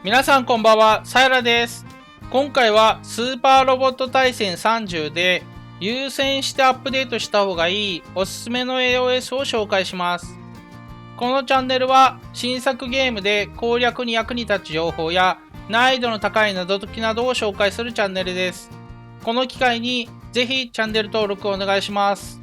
皆さんこんばんは、さやらです。今回はスーパーロボット対戦30で優先してアップデートした方がいいおすすめの AOS を紹介します。このチャンネルは新作ゲームで攻略に役に立つ情報や難易度の高い謎解きなどを紹介するチャンネルです。この機会にぜひチャンネル登録をお願いします。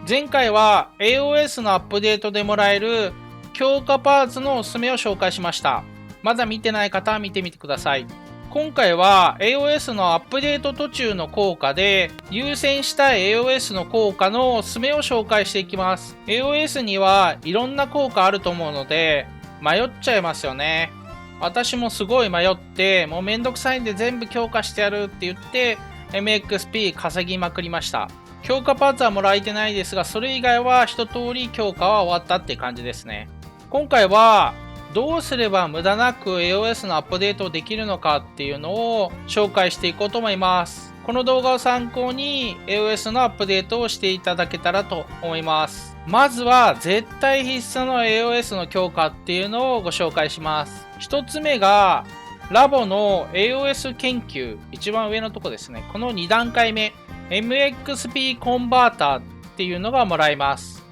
前回は AOS のアップデートでもらえる強化パーツのおすすめを紹介しました。まだ見てない方は見てみてください。今回は AOS のアップデート途中の効果で優先したい AOS の効果のおすすめを紹介していきます。AOS にはいろんな効果あると思うので迷っちゃいますよね。私もすごい迷ってもうめんどくさいんで全部強化してやるって言って MXP 稼ぎまくりました。強化パーツはもらえてないですがそれ以外は一通り強化は終わったって感じですね。今回はどうすれば無駄なく AOS のアップデートできるのかっていうのを紹介していこうと思います。この動画を参考に AOS のアップデートをしていただけたらと思います。まずは絶対必須の AOS の強化っていうのをご紹介します。一つ目がラボの AOS 研究、一番上のとこですね。この2段階目 MXP コンバーターっていうのがもらえます。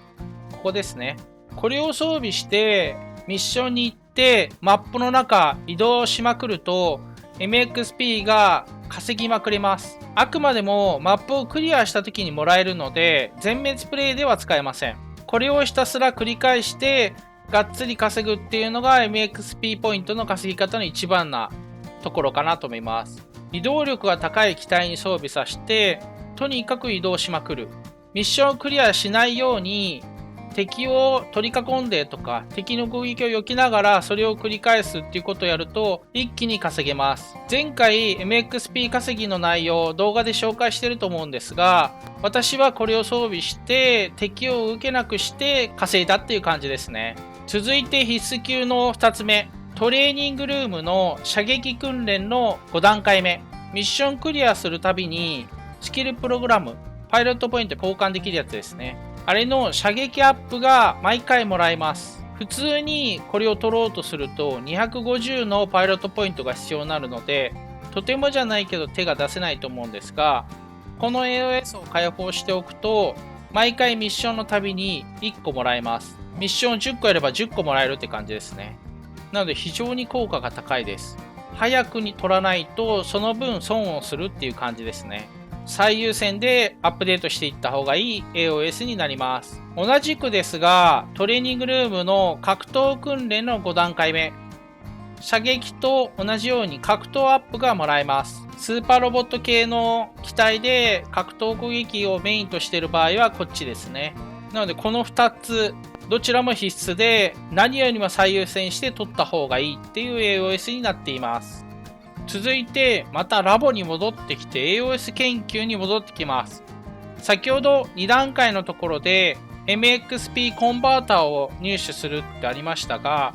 ここですね。これを装備してミッションに行ってマップの中移動しまくると MXP が稼ぎまくれます。あくまでもマップをクリアした時にもらえるので全滅プレイでは使えません。これをひたすら繰り返してがっつり稼ぐっていうのが MXP ポイントの稼ぎ方の一番なところかなと思います。移動力が高い機体に装備させてとにかく移動しまくる。ミッションをクリアしないように敵を取り囲んでとか敵の攻撃を避けながらそれを繰り返すっていうことをやると一気に稼げます。前回 MXP 稼ぎの内容を動画で紹介してると思うんですが私はこれを装備して敵を受けなくして稼いだっていう感じですね。続いて必須級の2つ目、トレーニングルームの射撃訓練の5段階目。ミッションクリアするたびにスキルプログラムパイロットポイント交換できるやつですね。あれの射撃アップが毎回もらえます。普通にこれを取ろうとすると250のパイロットポイントが必要になるのでとてもじゃないけど手が出せないと思うんですが、この AOS を開放しておくと毎回ミッションのたびに1個もらえます。ミッション10個やれば10個もらえるって感じですね。なので非常に効果が高いです。早くに取らないとその分損をするっていう感じですね。最優先でアップデートしていった方がいい AOS になります。同じくですがトレーニングルームの格闘訓練の5段階目、射撃と同じように格闘アップがもらえます。スーパーロボット系の機体で格闘攻撃をメインとしている場合はこっちですね。なのでこの2つどちらも必須で何よりも最優先して取った方がいいっていう AOS になっています。続いてまたラボに戻ってきて AOS 研究に戻ってきます。先ほど2段階のところで MXP コンバーターを入手するってありましたが、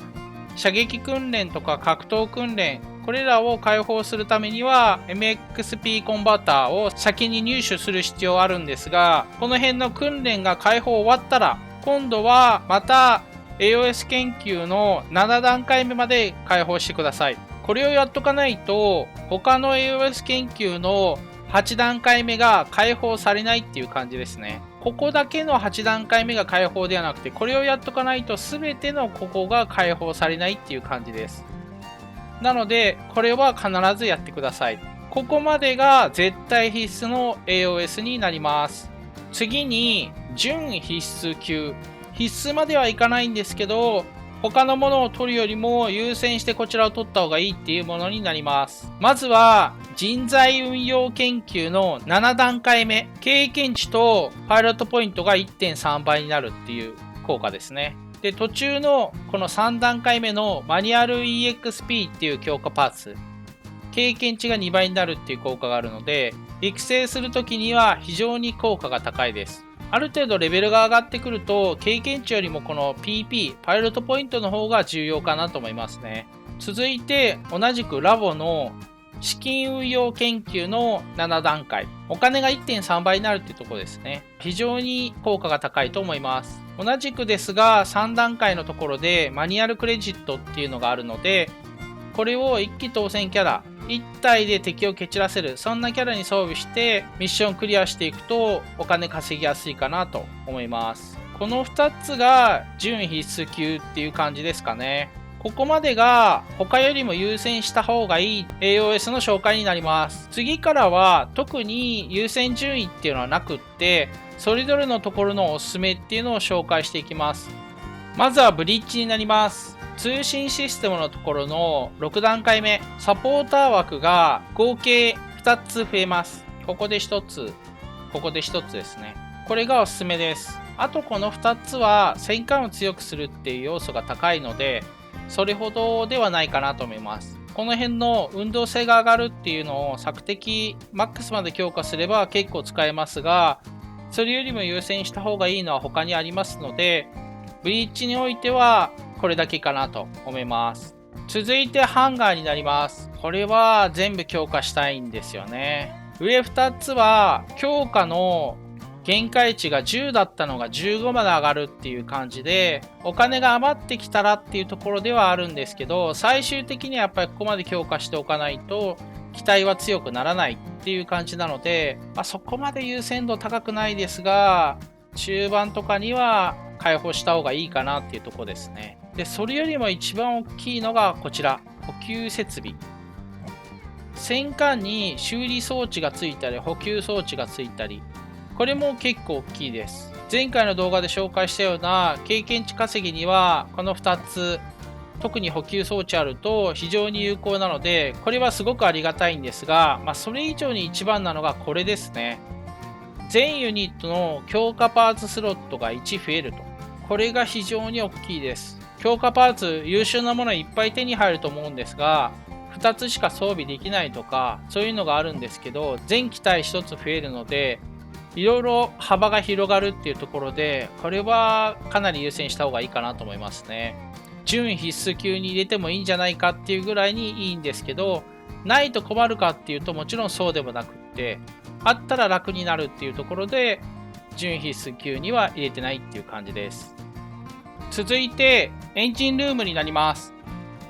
射撃訓練とか格闘訓練これらを解放するためには MXP コンバーターを先に入手する必要あるんですが、この辺の訓練が解放終わったら今度はまた AOS 研究の7段階目まで解放してください。これをやっとかないと他の AOS 研究の8段階目が解放されないっていう感じですね。ここだけの8段階目が解放ではなくてこれをやっとかないと全てのここが解放されないっていう感じです。なのでこれは必ずやってください。ここまでが絶対必須の AOS になります。次に準必須級、必須まではいかないんですけど他のものを取るよりも優先してこちらを取った方がいいっていうものになります。まずは人材運用研究の7段階目、経験値とパイロットポイントが 1.3 倍になるっていう効果ですね。で途中のこの3段階目のマニュアル EXP っていう強化パーツ、経験値が2倍になるっていう効果があるので育成するときには非常に効果が高いです。ある程度レベルが上がってくると経験値よりもこの PP パイロットポイントの方が重要かなと思いますね。続いて同じくラボの資金運用研究の7段階、お金が 1.3 倍になるってところですね。非常に効果が高いと思います。同じくですが3段階のところでマニュアルクレジットっていうのがあるのでこれを一気当選キャラ、1体で敵を蹴散らせる、そんなキャラに装備してミッションクリアしていくとお金稼ぎやすいかなと思います。この2つが準必須級っていう感じですかね。ここまでが他よりも優先した方がいい AOS の紹介になります。次からは特に優先順位っていうのはなくって、それぞれのところのおすすめっていうのを紹介していきます。まずはブリッジになります。通信システムのところの6段階目、サポーター枠が合計2つ増えます。ここで1つ、ここで1つですね。これがおすすめです。あとこの2つは戦艦を強くするっていう要素が高いので、それほどではないかなと思います。この辺の運動性が上がるっていうのを索敵マックスまで強化すれば結構使えますが、それよりも優先した方がいいのは他にありますので、ブリッジにおいてはこれだけかなと思います。続いてハンガーになります。これは全部強化したいんですよね。上2つは強化の限界値が10だったのが15まで上がるっていう感じで、お金が余ってきたらっていうところではあるんですけど、最終的にはやっぱりここまで強化しておかないと機体は強くならないっていう感じなので、そこまで優先度高くないですが、中盤とかには開放した方がいいかなっていうところですね。で、それよりも一番大きいのがこちら、補給設備。戦艦に修理装置がついたり、補給装置がついたり、これも結構大きいです。前回の動画で紹介したような経験値稼ぎにはこの2つ、特に補給装置あると非常に有効なので、これはすごくありがたいんですが、それ以上に一番なのがこれですね。全ユニットの強化パーツスロットが1増えると。これが非常に大きいです。強化パーツ優秀なものいっぱい手に入ると思うんですが、2つしか装備できないとかそういうのがあるんですけど、全機体1つ増えるのでいろいろ幅が広がるっていうところで、これはかなり優先した方がいいかなと思いますね。準必須級に入れてもいいんじゃないかっていうぐらいにいいんですけど、ないと困るかっていうともちろんそうでもなくって、あったら楽になるっていうところで準必須級には入れてないっていう感じです。続いてエンジンルームになります。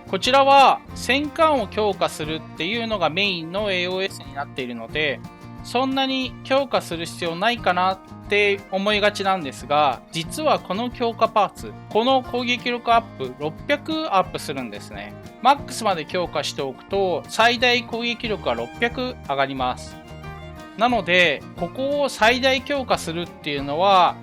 こちらは戦艦を強化するっていうのがメインの AOS になっているので、そんなに強化する必要ないかなって思いがちなんですが、実はこの強化パーツ、この攻撃力アップ600アップするんですね。マックスまで強化しておくと最大攻撃力が600上がります。なのでここを最大強化するっていうのは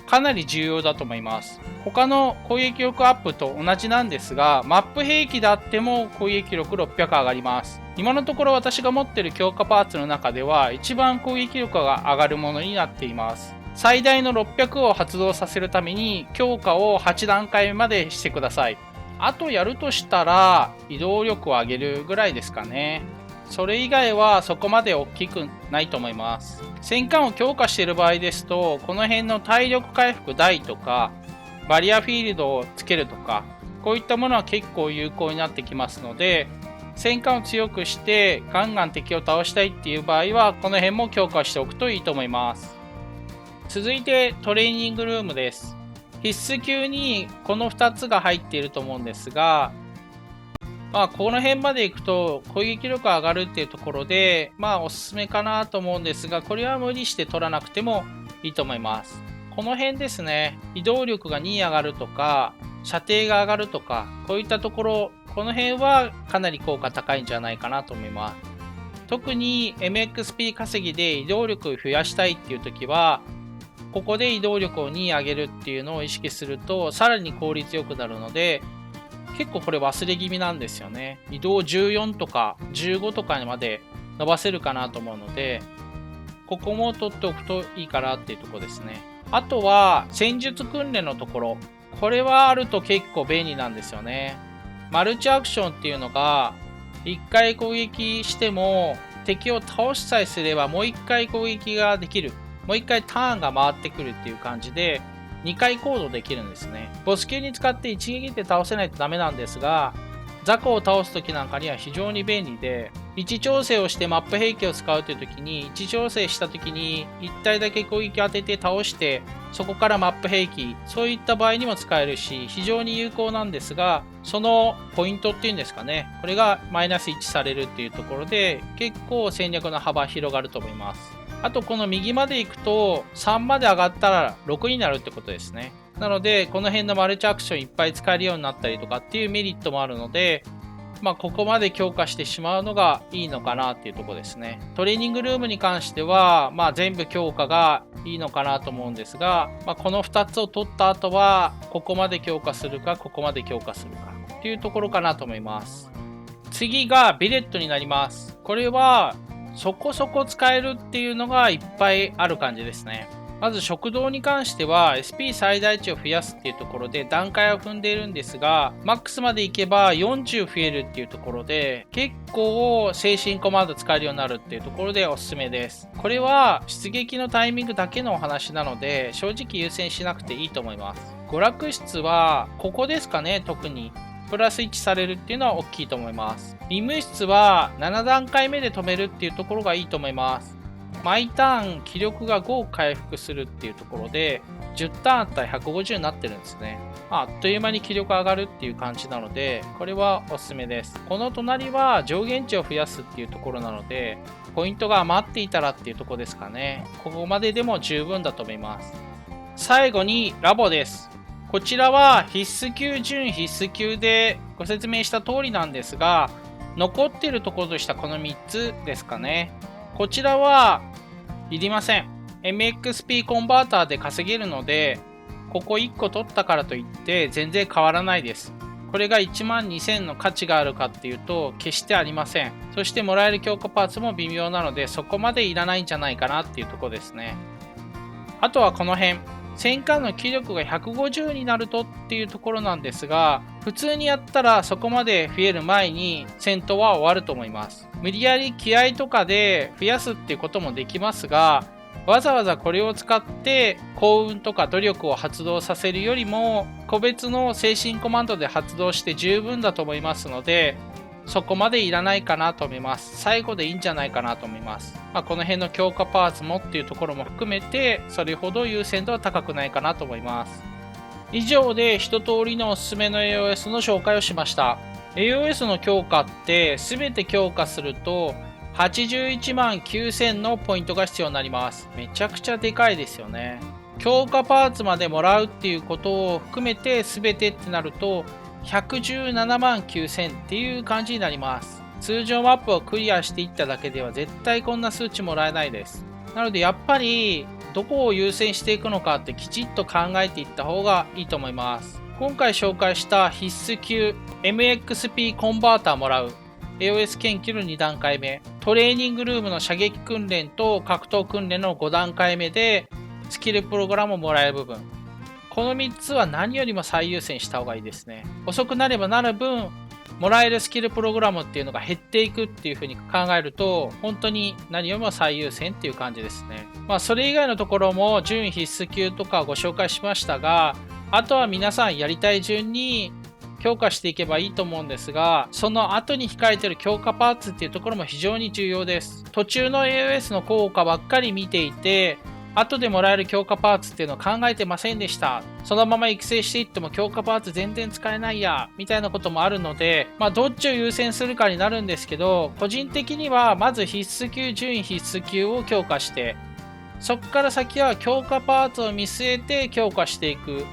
かなり重要だと思います。他の攻撃力アップと同じなんですが、マップ兵器であっても攻撃力600上がります。今のところ私が持っている強化パーツの中では一番攻撃力が上がるものになっています。最大の600を発動させるために強化を8段階までしてください。あとやるとしたら移動力を上げるぐらいですかね。それ以外はそこまで大きくないと思います。戦艦を強化している場合ですと、この辺の体力回復台とかバリアフィールドをつけるとか、こういったものは結構有効になってきますので、戦艦を強くしてガンガン敵を倒したいっていう場合はこの辺も強化しておくといいと思います。続いてトレーニングルームです。必須級にこの2つが入っていると思うんですが、この辺まで行くと攻撃力が上がるっていうところでおすすめかなと思うんですが、これは無理して取らなくてもいいと思います。この辺ですね、移動力が2上がるとか射程が上がるとか、こういったところ、この辺はかなり効果高いんじゃないかなと思います。特に MXP 稼ぎで移動力を増やしたいっていう時は、ここで移動力を2上げるっていうのを意識するとさらに効率よくなるので、結構これ忘れ気味なんですよね。移動14とか15とかにまで伸ばせるかなと思うので、ここも取っておくといいかなっていうところですね。あとは戦術訓練のところ、これはあると結構便利なんですよね。マルチアクションっていうのが1回攻撃しても敵を倒しさえすればもう1回攻撃ができる、もう1回ターンが回ってくるっていう感じで2回行動できるんですね。ボス級に使って一撃で倒せないとダメなんですが、雑魚を倒す時なんかには非常に便利で、位置調整をしてマップ兵器を使うという時に、位置調整した時に1体だけ攻撃を当てて倒して、そこからマップ兵器、そういった場合にも使えるし、非常に有効なんですが、そのポイントっていうんですかね、これがマイナス1されるっていうところで、結構戦略の幅広がると思います。あとこの右まで行くと3まで上がったら6になるってことですね。なのでこの辺のマルチアクションいっぱい使えるようになったりとかっていうメリットもあるので、ここまで強化してしまうのがいいのかなっていうところですね。トレーニングルームに関しては、全部強化がいいのかなと思うんですが、この2つを取った後はここまで強化するかここまで強化するかっていうところかなと思います。次がビレットになります。これはそこそこ使えるっていうのがいっぱいある感じですね。まず食堂に関しては SP 最大値を増やすっていうところで段階を踏んでいるんですが、マックスまでいけば40増えるっていうところで結構精神コマンド使えるようになるっていうところでおすすめです。これは出撃のタイミングだけのお話なので正直優先しなくていいと思います。娯楽室はここですかね。特にプラス1されるっていうのは大きいと思います。任務室は7段階目で止めるっていうところがいいと思います。毎ターン気力が5回復するっていうところで10ターンあったら150になってるんですね。あっという間に気力上がるっていう感じなので、これはおすすめです。この隣は上限値を増やすっていうところなので、ポイントが余っていたらっていうところですかね。ここまででも十分だと思います。最後にラボです。こちらは必須級準必須級でご説明した通りなんですが、残っているところとしたこの3つですかね。こちらはいりません。MXP コンバーターで稼げるので、ここ1個取ったからといって全然変わらないです。これが12000の価値があるかっていうと決してありません。そしてもらえる強化パーツも微妙なのでそこまでいらないんじゃないかなっていうところですね。あとはこの辺。戦艦の気力が150になるとっていうところなんですが、普通にやったらそこまで増える前に戦闘は終わると思います。無理やり気合とかで増やすっていうこともできますが、わざわざこれを使って幸運とか努力を発動させるよりも個別の精神コマンドで発動して十分だと思いますので、そこまでいらないかなと思います。最後でいいんじゃないかなと思います。この辺の強化パーツもっていうところも含めて、それほど優先度は高くないかなと思います。以上で一通りのおすすめの AOS の紹介をしました。AOS の強化って全て強化すると81万9000のポイントが必要になります。めちゃくちゃでかいですよね。強化パーツまでもらうっていうことを含めて全てってなると117万9000っていう感じになります。通常マップをクリアしていっただけでは絶対こんな数値もらえないです。なのでやっぱりどこを優先していくのかってきちっと考えていった方がいいと思います。今回紹介した必須級 MXP コンバーターもらう AOS 研究の2段階目、トレーニングルームの射撃訓練と格闘訓練の5段階目でスキルプログラムをもらえる部分、この3つは何よりも最優先した方がいいですね。遅くなればなる分もらえるスキルプログラムっていうのが減っていくっていう風に考えると本当に何よりも最優先っていう感じですね。それ以外のところも準必須級とかご紹介しましたが、あとは皆さんやりたい順に強化していけばいいと思うんですが、その後に控えている強化パーツっていうところも非常に重要です。途中の AOS の効果ばっかり見ていて後でもらえる強化パーツっていうのを考えてませんでした。そのまま育成していっても強化パーツ全然使えないやみたいなこともあるので、どっちを優先するかになるんですけど、個人的にはまず必須級準必須級を強化して、そこから先は強化パーツを見据えて強化していく、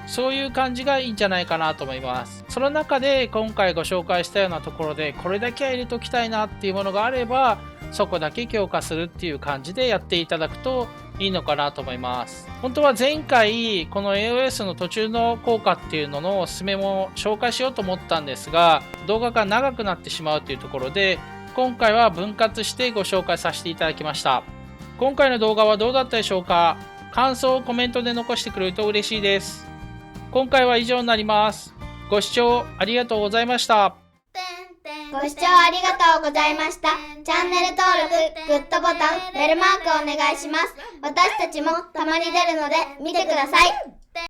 そういう感じがいいんじゃないかなと思います。その中で今回ご紹介したようなところでこれだけは入れときたいなっていうものがあれば、そこだけ強化するっていう感じでやっていただくといいのかなと思います。本当は前回この AOS の途中の効果っていうののおすすめも紹介しようと思ったんですが、動画が長くなってしまうというところで今回は分割してご紹介させていただきました。今回の動画はどうだったでしょうか。感想をコメントで残してくれると嬉しいです。今回は以上になります。ご視聴ありがとうございました。ご視聴ありがとうございました。チャンネル登録、グッドボタン、ベルマークお願いします。私たちもたまに出るので見てください。